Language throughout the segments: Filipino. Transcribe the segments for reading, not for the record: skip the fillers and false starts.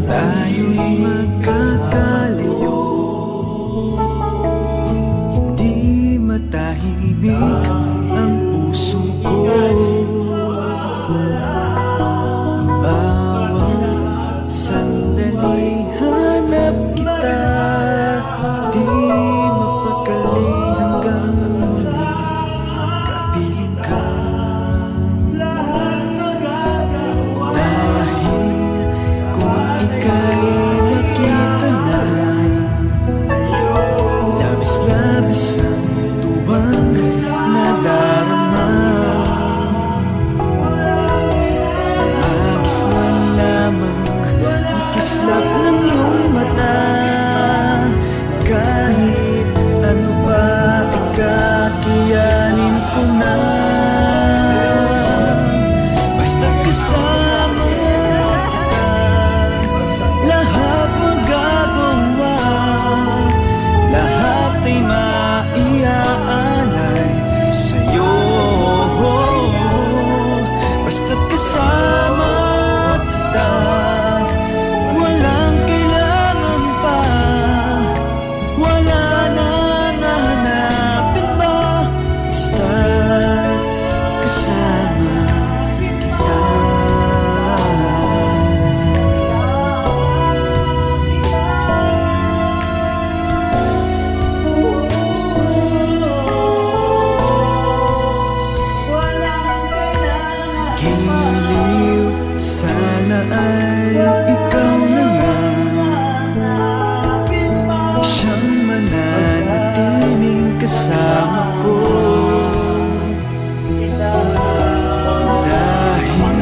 tayo'y magkakalayo. Hindi matahimik ang puso ko. Bawat sandali hanap kita, di mapakali hanggang muli kapiling ka. Dahil kung ika'y makita na, labis-labis ang tuwang nadarama. Magis na lamang ang kislap ng iyong mata. Kahit ano pa ay kakayanin ko na. Basta kasama kita, lahat magagawa. Lahat ay maiaalay sa'yo. Basta't kasama kita, walang kailangan pa. Wala na nahanapin pa. Basta't kasama kita. Giliw, sana ay ikaw na nga siyang mananatiling kasama ko. Dahil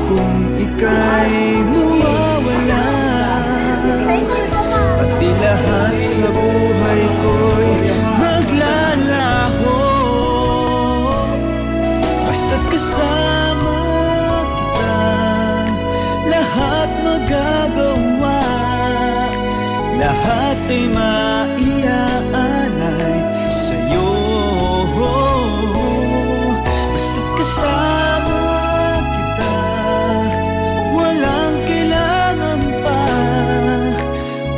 kung ika'y mawawala, pati lahat sa buhay ko'y maglalaho. Basta't kasama kita, lahat magagawa. Lahat ay maiaalay sa'yo. Basta't kasama kita, walang kailangan pa.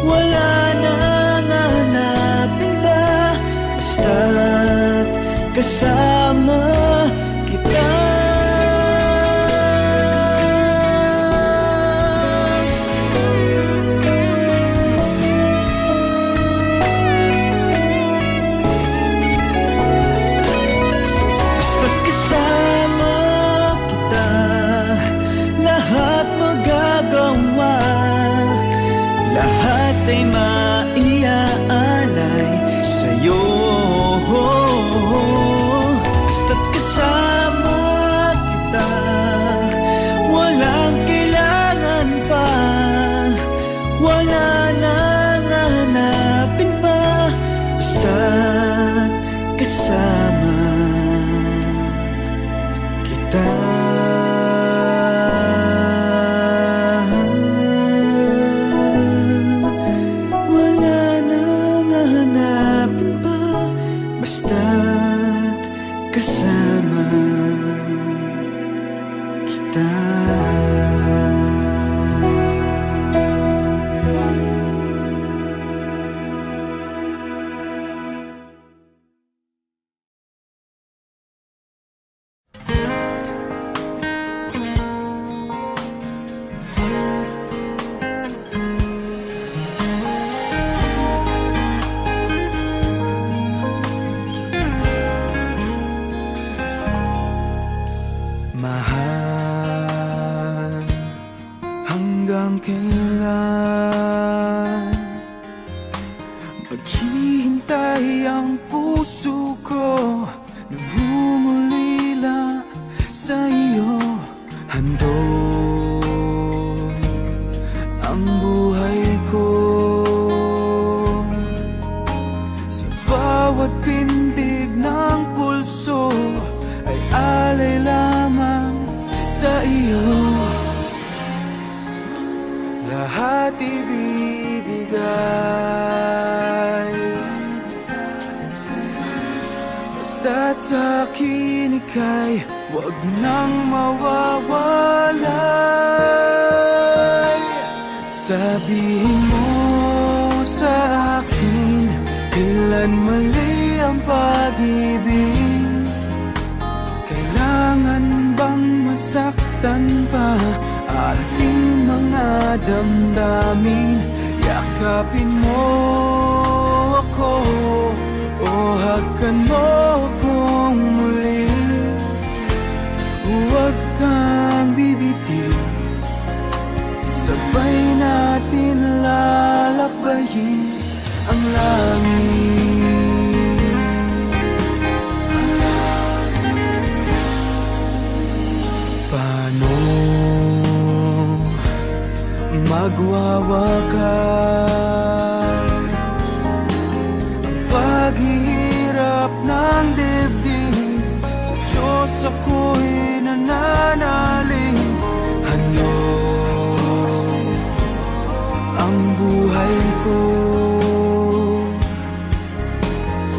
Wala na nahanapin pa. Basta't kasama kita. Basta't kasama kita, lahat magagawa. Lahat ay maiaalay sa'yo. Basta't kasama kita, walang kailangan pa. Wala na nahanapin pa. Basta't kasama kita. Wala na nahanapin pa. Basta't kasama kita. Mahal, hanggang kailan maghihintay ang puso ko? Nagmumulila sa iyo, handog ang buhay ko. Sa bawat pintig ng pulso ay alay lamang sa iyo. Lahat ibibigay, basta't sa'kin ika'y huwag nang mawawalay. Sabihin mo sa akin, kailan mali ang pag-ibig? Kailangan bang masaktan pa ating mga damdamin? Yakapin mo ako o hagkan mo kong muli. Huwag kang bibitiw, sabay natin lalakbayin ang langit. Paano magwawakas ang paghihirap ng dibdib? Sa Diyos ako'y nananalig. Ano ang buhay ko?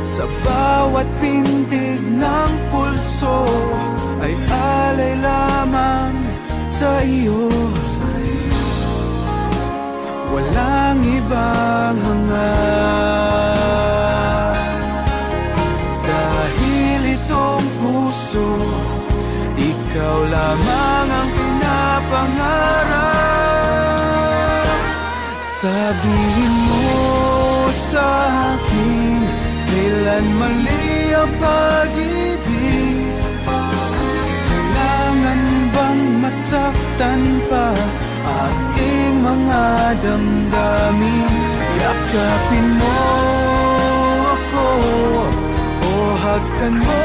Sa bawat pintig ng pulso ay alay lamang sa iyo. Walang ibang hangad, dahil itong puso, ikaw lamang ang pinapangarap. Sabihin mo sa akin, kailan mali ang pag-ibig? Kailangan bang masaktan pa ating mga damdamin? Yakapin mo ako o hagkan mo